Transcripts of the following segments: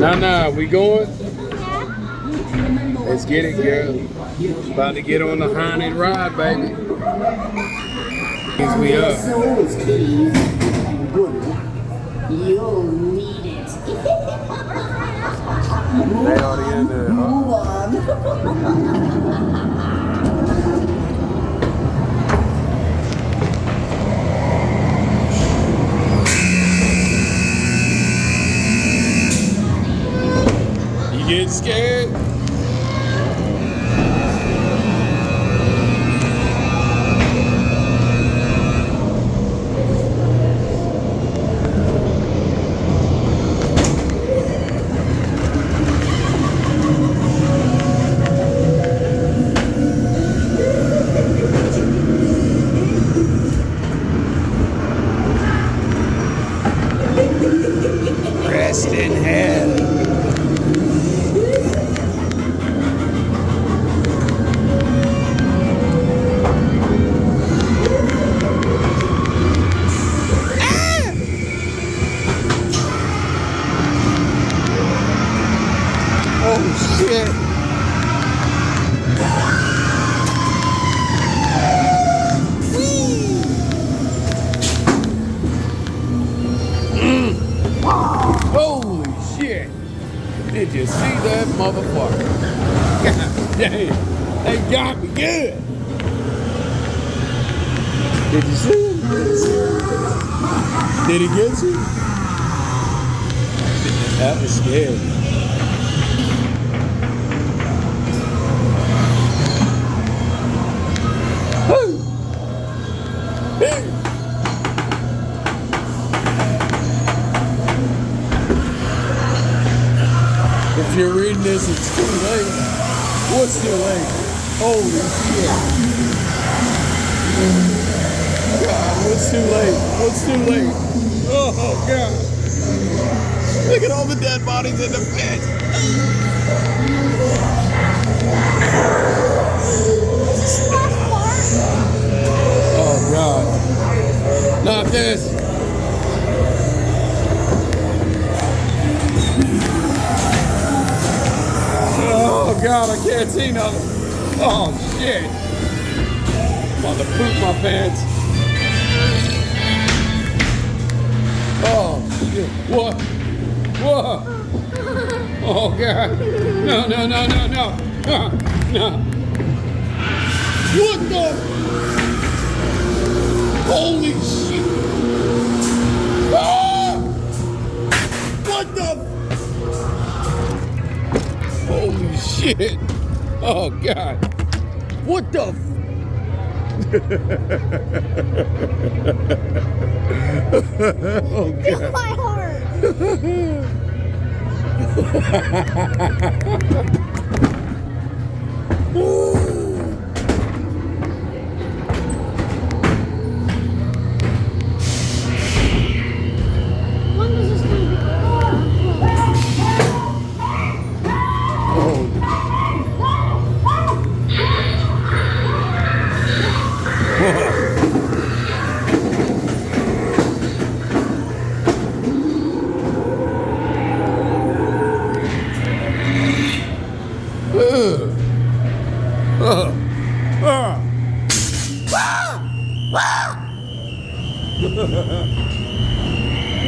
Nah, we going? Let's get it, girl. About to get on the haunted ride, baby. We up. You'll need it. They already in there. Move on. You get scared? Rest in hell. Oh shit. Holy shit. Did you see that motherfucker? God damn. They got me good. Did you see him? Did he get you? That was scary. If you're reading this, it's too late. What's too late? Holy shit. God, what's too late? What's too late? Oh, God. Look at all the dead bodies in the pit. Oh, God. Not this. Oh God, I can't see nothing. Oh shit. I'm about to poop my pants. Oh shit. What? What? Oh God. No. No. What the? Holy shit. Ah! What the? Holy shit. Oh, God. What the oh, God. My heart. When is this going to be?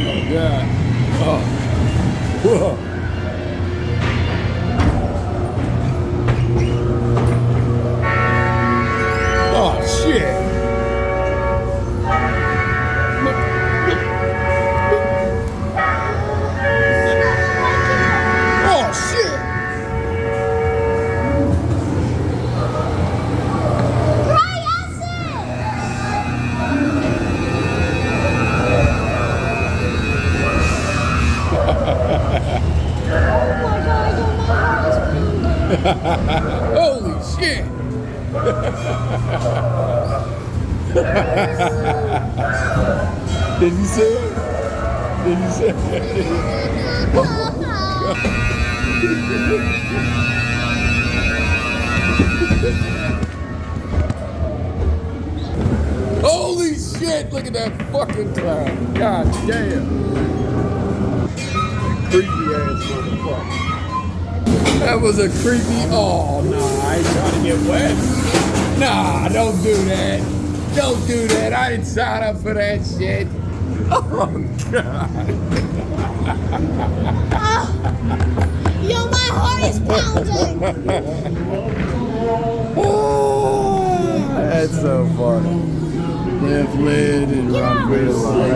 Oh, God. Oh. Whoa. Oh, shit. Oh, shit. Dry acid! Oh my God, my heart is beating. Holy shit. Did you see it? Did you see it? Holy shit, look at that fucking cloud. God damn. creepy ass motherfucker. That was a creepy. Oh, nah, I ain't trying to get wet. Nah, don't do that. Don't do that. I didn't sign up for that shit. Oh, God. Yo, my heart is pounding. Oh, that's so funny. Left lid and Rockville.